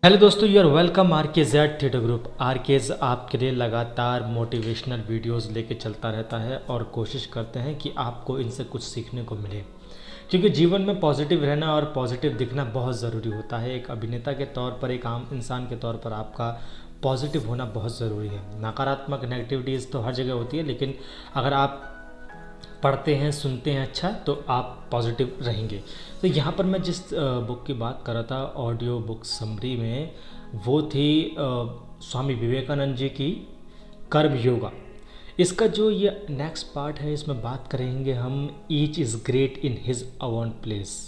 Hello दोस्तों, you are welcome R K Z theatre group. R K Z आपके लिए लगातार मोटिवेशनल वीडियोस लेके चलता रहता है और कोशिश करते हैं कि आपको इनसे कुछ सीखने को मिले, क्योंकि जीवन में पॉजिटिव रहना और पॉजिटिव दिखना बहुत ज़रूरी होता है। एक अभिनेता के तौर पर, एक आम इंसान के तौर पर आपका पॉजिटिव होना बहुत ज़रूरी है। नकारात्मक नेगेटिविटीज़ तो हर जगह होती है, लेकिन अगर आप पढ़ते हैं, सुनते हैं अच्छा, तो आप पॉजिटिव रहेंगे। तो यहाँ पर मैं जिस बुक की बात कर रहा था ऑडियो बुक समरी में, वो थी स्वामी विवेकानंद जी की कर्म योगा। इसका जो ये नेक्स्ट पार्ट है, इसमें बात करेंगे हम each is great in his own place.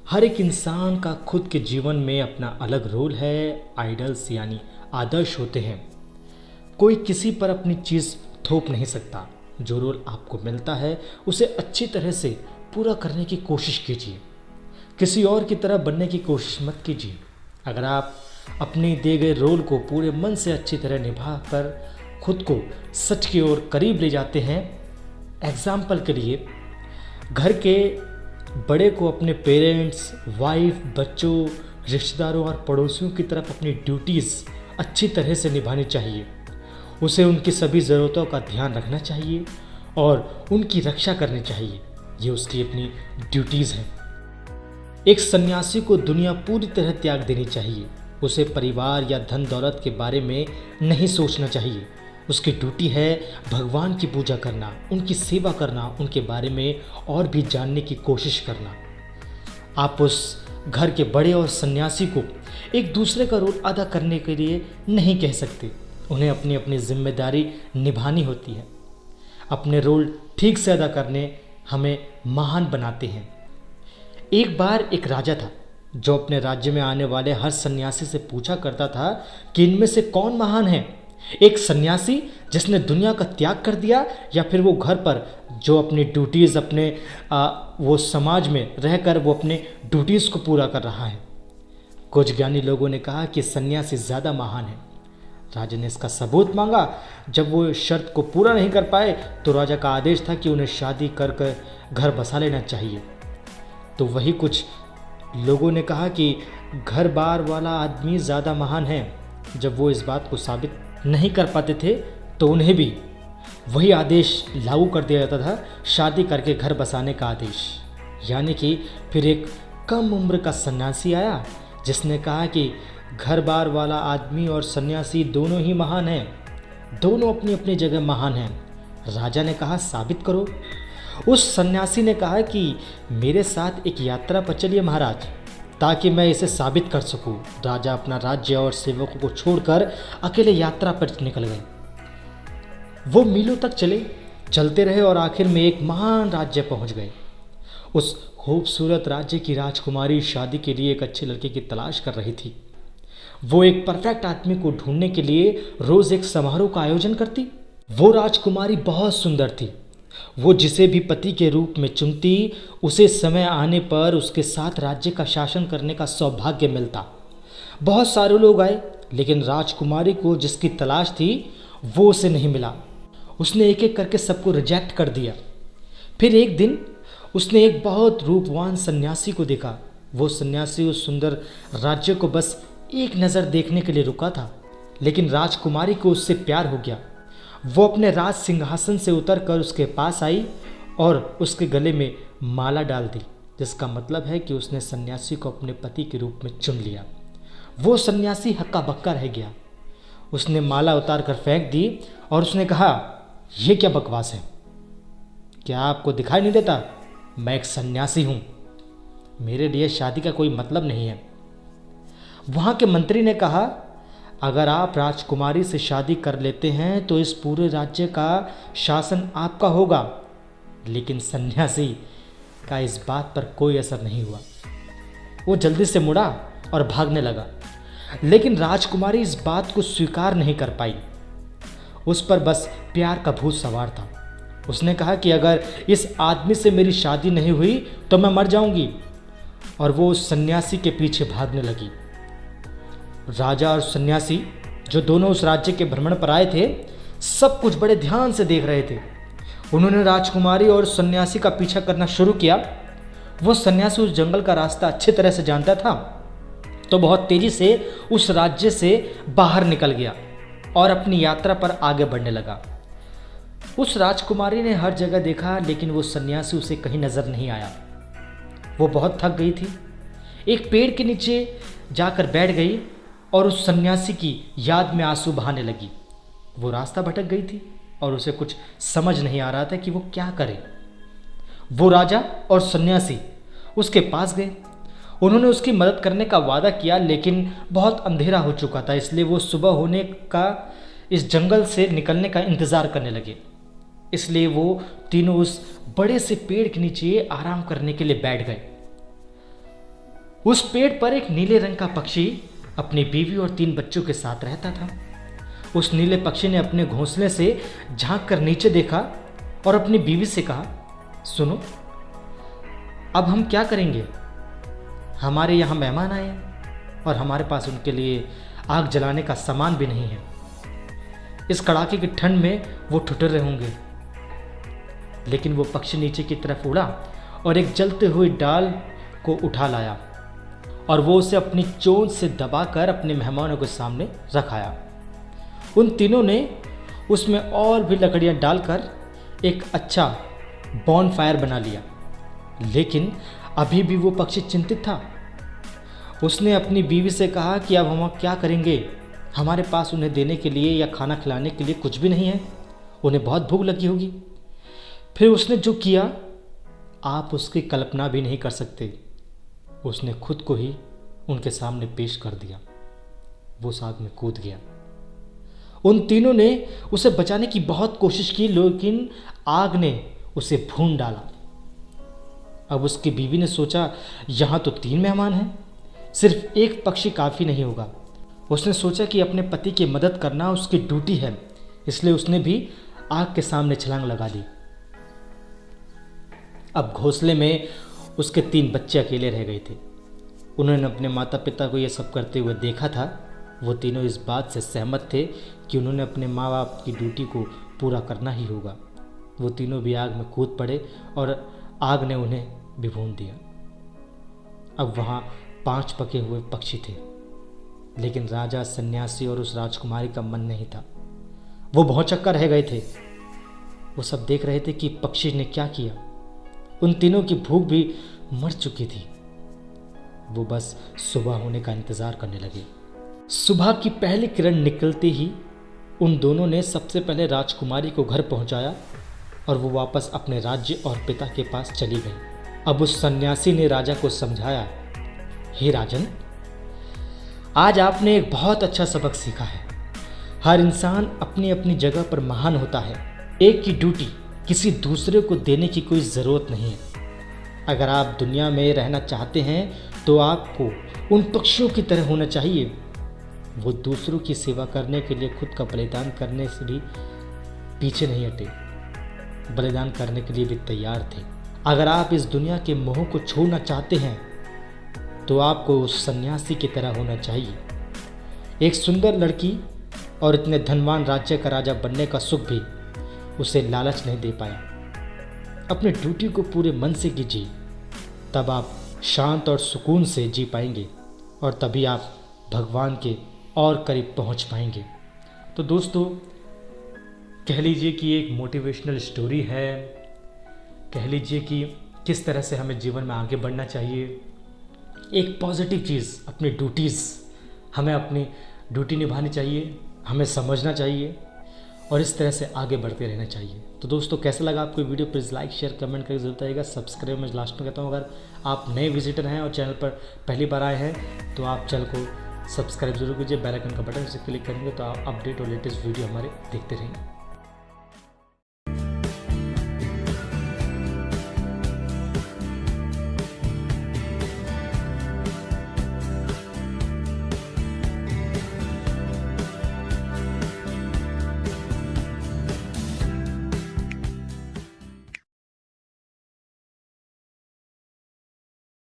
हर एक इंसान का खुद के जीवन में अपना अलग रोल है। आइडल्स यानी आदर्श होते हैं। कोई किसी पर अपनी चीज़ थोप नहीं सकता। जो रोल आपको मिलता है उसे अच्छी तरह से पूरा करने की कोशिश कीजिए। किसी और की तरह बनने की कोशिश मत कीजिए। अगर आप अपने दिए गए रोल को पूरे मन से अच्छी तरह निभा कर खुद को सच की ओर करीब ले जाते हैं, एग्जाम्पल के लिए घर के बड़े को अपने पेरेंट्स, वाइफ, बच्चों, रिश्तेदारों और पड़ोसियों की तरफ अपनी ड्यूटीज़ अच्छी तरह से निभानी चाहिए। उसे उनकी सभी ज़रूरतों का ध्यान रखना चाहिए और उनकी रक्षा करनी चाहिए। ये उसकी अपनी ड्यूटीज़ हैं। एक सन्यासी को दुनिया पूरी तरह त्याग देनी चाहिए। उसे परिवार या धन दौलत के बारे में नहीं सोचना चाहिए। उसकी ड्यूटी है भगवान की पूजा करना, उनकी सेवा करना, उनके बारे में और भी जानने की कोशिश करना। आप उस घर के बड़े और सन्यासी को एक दूसरे का रोल अदा करने के लिए नहीं कह सकते। उन्हें अपनी अपनी जिम्मेदारी निभानी होती है। अपने रोल ठीक से अदा करने हमें महान बनाते हैं। एक बार एक राजा था जो अपने राज्य में आने वाले हर सन्यासी से पूछा करता था कि इनमें से कौन महान है, एक सन्यासी जिसने दुनिया का त्याग कर दिया, या फिर वो घर पर जो अपनी ड्यूटीज़ अपने वो समाज में रहकर वो अपने ड्यूटीज़ को पूरा कर रहा है। कुछ ज्ञानी लोगों ने कहा कि सन्यासी ज़्यादा महान है। राजा ने इसका सबूत मांगा। जब वो शर्त को पूरा नहीं कर पाए तो राजा का आदेश था कि उन्हें शादी कर घर बसा लेना चाहिए। तो वही कुछ लोगों ने कहा कि घर बार वाला आदमी ज़्यादा महान है। जब वो इस बात को साबित नहीं कर पाते थे तो उन्हें भी वही आदेश लागू कर दिया जाता था, शादी करके घर बसाने का आदेश। यानी कि फिर एक कम उम्र का सन्यासी आया जिसने कहा कि घर बार वाला आदमी और सन्यासी दोनों ही महान हैं, दोनों अपनी अपनी जगह महान हैं। राजा ने कहा साबित करो। उस सन्यासी ने कहा कि मेरे साथ एक यात्रा पर चलिए महाराज, ताकि मैं इसे साबित कर सकूं। राजा अपना राज्य और सेवकों को छोड़कर अकेले यात्रा पर निकल गए। वो मीलों तक चलते रहे और आखिर में एक महान राज्य पहुंच गए। उस खूबसूरत राज्य की राजकुमारी शादी के लिए एक अच्छे लड़के की तलाश कर रही थी। वो एक परफेक्ट आदमी को ढूंढने के लिए रोज एक समारोह का आयोजन करती। वो राजकुमारी बहुत सुंदर थी। वो जिसे भी पति के रूप में चुनती, उसे समय आने पर उसके साथ राज्य का शासन करने का सौभाग्य मिलता। बहुत सारे लोग आए, लेकिन राजकुमारी को जिसकी तलाश थी वो उसे नहीं मिला। उसने एक एक करके सबको रिजेक्ट कर दिया। फिर एक दिन उसने एक बहुत रूपवान सन्यासी को देखा। वो सन्यासी उस सुंदर राज्य को बस एक नज़र देखने के लिए रुका था, लेकिन राजकुमारी को उससे प्यार हो गया। वो अपने राज सिंहासन से उतरकर उसके पास आई और उसके गले में माला डाल दी, जिसका मतलब है कि उसने सन्यासी को अपने पति के रूप में चुन लिया। वो सन्यासी हक्का बक्का रह गया। उसने माला उतार कर फेंक दी और उसने कहा, यह क्या बकवास है? क्या आपको दिखाई नहीं देता? मैं एक सन्यासी हूँ। मेरे लिए शादी का कोई मतलब नहीं है। वहाँ के मंत्री ने कहा, अगर आप राजकुमारी से शादी कर लेते हैं तो इस पूरे राज्य का शासन आपका होगा। लेकिन सन्यासी का इस बात पर कोई असर नहीं हुआ। वो जल्दी से मुड़ा और भागने लगा। लेकिन राजकुमारी इस बात को स्वीकार नहीं कर पाई। उस पर बस प्यार का भूत सवार था। उसने कहा कि अगर इस आदमी से मेरी शादी नहीं हुई तो मैं मर जाऊंगी। और वो उस सन्यासी के पीछे भागने लगी। राजा और सन्यासी, जो दोनों उस राज्य के भ्रमण पर आए थे, सब कुछ बड़े ध्यान से देख रहे थे। उन्होंने राजकुमारी और सन्यासी का पीछा करना शुरू किया। वो सन्यासी उस जंगल का रास्ता अच्छी तरह से जानता था। तो बहुत तेजी से उस राज्य से बाहर निकल गया और अपनी यात्रा पर आगे बढ़ने लगा। उस राजकुमारी ने हर जगह देखा, लेकिन वो सन्यासी उसे कहीं नजर नहीं आया। वो बहुत थक गई थी, एक पेड़ के नीचे जाकर बैठ गई और उस सन्यासी की याद में आंसू बहाने लगी। वो रास्ता भटक गई थी और उसे कुछ समझ नहीं आ रहा था कि वो क्या करे। वो राजा और सन्यासी उसके पास गए। उन्होंने उसकी मदद करने का वादा किया, लेकिन बहुत अंधेरा हो चुका था, इसलिए वो सुबह होने का इस जंगल से निकलने का इंतज़ार करने लगे। इसलिए वो तीनों उस बड़े से पेड़ के नीचे आराम करने के लिए बैठ गए। उस पेड़ पर एक नीले रंग का पक्षी अपनी बीवी और 3 बच्चों के साथ रहता था। उस नीले पक्षी ने अपने घोंसले से झांक कर नीचे देखा और अपनी बीवी से कहा, सुनो, अब हम क्या करेंगे? हमारे यहाँ मेहमान आए हैं और हमारे पास उनके लिए आग जलाने का सामान भी नहीं है। इस कड़ाके की ठंड में वो ठिठुर होंगे। लेकिन वो पक्षी नीचे की तरफ उड़ा और एक जलते हुए डाल को उठा लाया और वो उसे अपनी चोंच से दबाकर अपने मेहमानों के सामने रखाया। उन तीनों ने उसमें और भी लकड़ियां डालकर एक अच्छा बॉनफायर बना लिया। लेकिन अभी भी वो पक्षी चिंतित था। उसने अपनी बीवी से कहा कि अब हम क्या करेंगे? हमारे पास उन्हें देने के लिए या खाना खिलाने के लिए कुछ भी नहीं है। उन्हें बहुत भूख लगी होगी। फिर उसने जो किया आप उसकी कल्पना भी नहीं कर सकते। उसने खुद को ही उनके सामने पेश कर दिया। वो आग में कूद गया। उन तीनों ने उसे बचाने की बहुत कोशिश की, लेकिन आग ने उसे भून डाला। अब उसकी बीवी ने सोचा, यहाँ तो 3 मेहमान हैं, सिर्फ एक पक्षी काफ़ी नहीं होगा। उसने सोचा कि अपने पति की मदद करना उसकी ड्यूटी है, इसलिए उसने भी आग के सामने छलांग लगा दी। अब घोंसले में उसके 3 बच्चे अकेले रह गए थे। उन्होंने अपने माता पिता को यह सब करते हुए देखा था। वो तीनों इस बात से सहमत थे कि उन्होंने अपने माँ बाप की ड्यूटी को पूरा करना ही होगा। वो तीनों भी आग में कूद पड़े और आग ने उन्हें भी भून दिया। अब वहाँ 5 पके हुए पक्षी थे, लेकिन राजा, सन्यासी और उस राजकुमारी का मन नहीं था। वो भौंचक्का रह गए थे। वो सब देख रहे थे कि पक्षी ने क्या किया। उन तीनों की भूख भी मर चुकी थी। वो बस सुबह होने का इंतज़ार करने लगे। सुबह की पहली किरण निकलते ही उन दोनों ने सबसे पहले राजकुमारी को घर पहुंचाया और वो वापस अपने राज्य और पिता के पास चली गई। अब उस सन्यासी ने राजा को समझाया, हे राजन, आज आपने एक बहुत अच्छा सबक सीखा है। हर इंसान अपनी अपनी जगह पर महान होता है। एक की ड्यूटी किसी दूसरे को देने की कोई ज़रूरत नहीं है। अगर आप दुनिया में रहना चाहते हैं तो आपको उन पक्षियों की तरह होना चाहिए। वो दूसरों की सेवा करने के लिए खुद का बलिदान करने से भी पीछे नहीं हटे, बलिदान करने के लिए भी तैयार थे। अगर आप इस दुनिया के मोह को छोड़ना चाहते हैं तो आपको उस सन्यासी की तरह होना चाहिए। एक सुंदर लड़की और इतने धनवान राज्य का राजा बनने का सुख भी उसे लालच नहीं दे पाया। अपनी ड्यूटी को पूरे मन से कीजिए, तब आप शांत और सुकून से जी पाएंगे और तभी आप भगवान के और करीब पहुंच पाएंगे। तो दोस्तों, कह लीजिए कि एक मोटिवेशनल स्टोरी है। कह लीजिए कि किस तरह से हमें जीवन में आगे बढ़ना चाहिए। एक पॉजिटिव चीज़, अपनी ड्यूटीज़, हमें अपनी ड्यूटी निभानी चाहिए, हमें समझना चाहिए और इस तरह से आगे बढ़ते रहना चाहिए। तो दोस्तों, कैसा लगा आपको video? Please like, share, comment करके जरूर बताइएगा। सब्सक्राइब मैं लास्ट में कहता हूँ, अगर आप नए विजिटर हैं और चैनल पर पहली बार आए हैं तो आप चैनल को सब्सक्राइब जरूर कीजिए। बेल आइकन का बटन से क्लिक करेंगे तो आप अपडेट और लेटेस्ट वीडियो हमारे देखते रहेंगे।